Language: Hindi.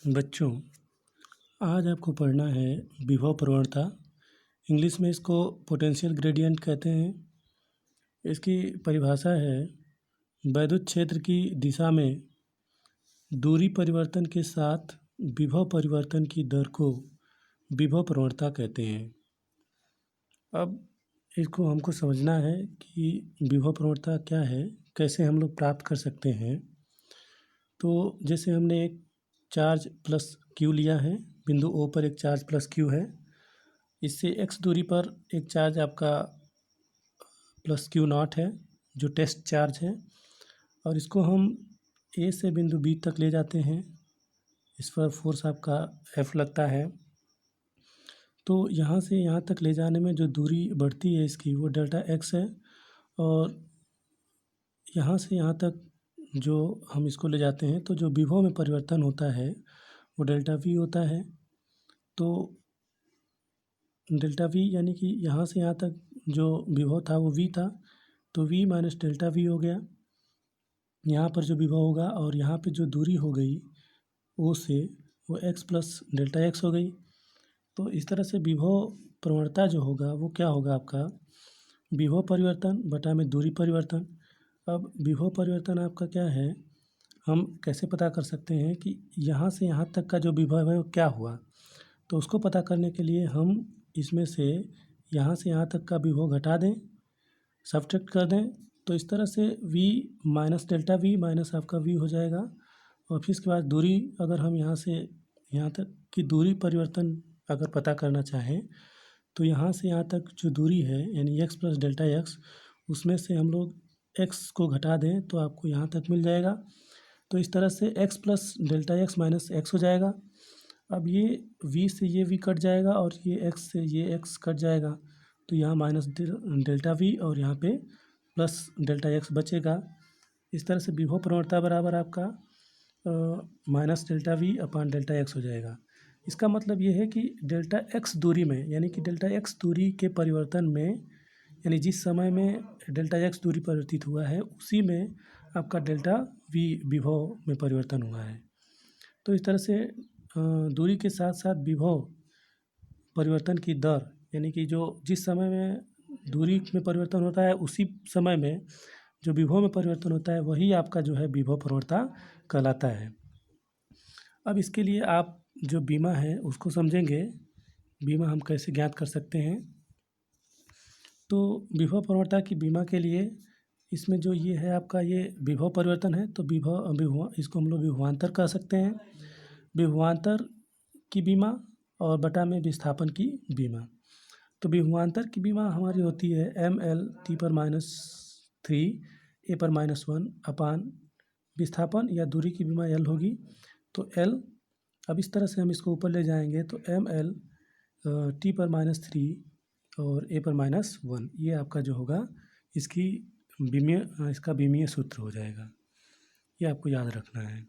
बच्चों, आज आपको पढ़ना है विभव प्रवणता। इंग्लिश में इसको पोटेंशियल ग्रेडियंट कहते हैं। इसकी परिभाषा है वैद्युत क्षेत्र की दिशा में दूरी परिवर्तन के साथ विभव परिवर्तन की दर को विभव प्रवणता कहते हैं। अब इसको हमको समझना है कि विभव प्रवणता क्या है, कैसे हम लोग प्राप्त कर सकते हैं। तो जैसे हमने एक चार्ज प्लस क्यू लिया है, बिंदु ओ पर एक चार्ज प्लस क्यू है। इससे एक्स दूरी पर एक चार्ज आपका प्लस क्यू नॉट है जो टेस्ट चार्ज है, और इसको हम ए से बिंदु बी तक ले जाते हैं। इस पर फोर्स आपका एफ लगता है। तो यहाँ से यहाँ तक ले जाने में जो दूरी बढ़ती है इसकी वो डेल्टा एक्स है, और यहाँ से यहाँ तक जो हम इसको ले जाते हैं तो जो विभव में परिवर्तन होता है वो डेल्टा वी होता है। तो डेल्टा वी यानी कि यहाँ से यहाँ तक जो विभव था वो वी था, तो वी माइनस डेल्टा वी हो गया यहाँ पर जो विभव होगा, और यहाँ पे जो दूरी हो गई ओ से वो एक्स प्लस डेल्टा एक्स हो गई। तो इस तरह से विभव प्रवणता जो होगा वो क्या होगा, आपका विभव परिवर्तन बटा में दूरी परिवर्तन। अब विभव परिवर्तन आपका क्या है, हम कैसे पता कर सकते हैं कि यहाँ से यहाँ तक का जो विभव है वो क्या हुआ। तो उसको पता करने के लिए हम इसमें से यहाँ तक का विभव घटा दें, सब्ट्रैक्ट कर दें। तो इस तरह से v minus delta we minus आपका v हो जाएगा। और फिर इसके बाद दूरी, अगर हम यहाँ से यहाँ तक की दूरी परिवर्तन अगर पता करना चाहें तो यहाँ से यहाँ तक जो दूरी है यानी x प्लस डेल्टा एक्स, उसमें से हम लोग x को घटा दें तो आपको यहाँ तक मिल जाएगा। तो इस तरह से x plus delta x minus x हो जाएगा। अब ये v से ये v कट जाएगा और ये x से ये x कट जाएगा, तो यहाँ माइनस डेल्टा v और यहाँ पे प्लस डेल्टा एक्स बचेगा। इस तरह से विभव प्रवणता बराबर आपका minus delta V upon delta x हो जाएगा। इसका मतलब ये है कि डेल्टा एक्स दूरी में, यानी कि डेल्टा एक्स दूरी के परिवर्तन में, यानी जिस समय में डेल्टा एक्स दूरी परिवर्तित हुआ है उसी में आपका डेल्टा वी विभव में परिवर्तन हुआ है। तो इस तरह से दूरी के साथ साथ विभव परिवर्तन की दर, यानी कि जो जिस समय में दूरी में परिवर्तन होता है उसी समय में जो विभव में परिवर्तन होता है वही आपका जो है विभव प्रवणता कहलाता है। अब इसके लिए आप जो बीमा है उसको समझेंगे। बीमा हम कैसे ज्ञात कर सकते हैं, तो विभव प्रवणता की बीमा के लिए इसमें जो ये है आपका ये विभव परिवर्तन है, तो विभव इसको हम लोग विभवांतर कह सकते हैं। विभवांतर की बीमा और बटा में विस्थापन की बीमा। तो विभवांतर की बीमा हमारी होती है एम एल टी पर माइनस 3 ए पर माइनस 1 अपान विस्थापन या दूरी की बीमा एल होगी, तो एल। अब इस तरह से हम इसको ऊपर ले जाएंगे तो एम एल टी पर माइनस 3 और ए पर माइनस 1, ये आपका जो होगा इसका बीमीय सूत्र हो जाएगा। ये आपको याद रखना है।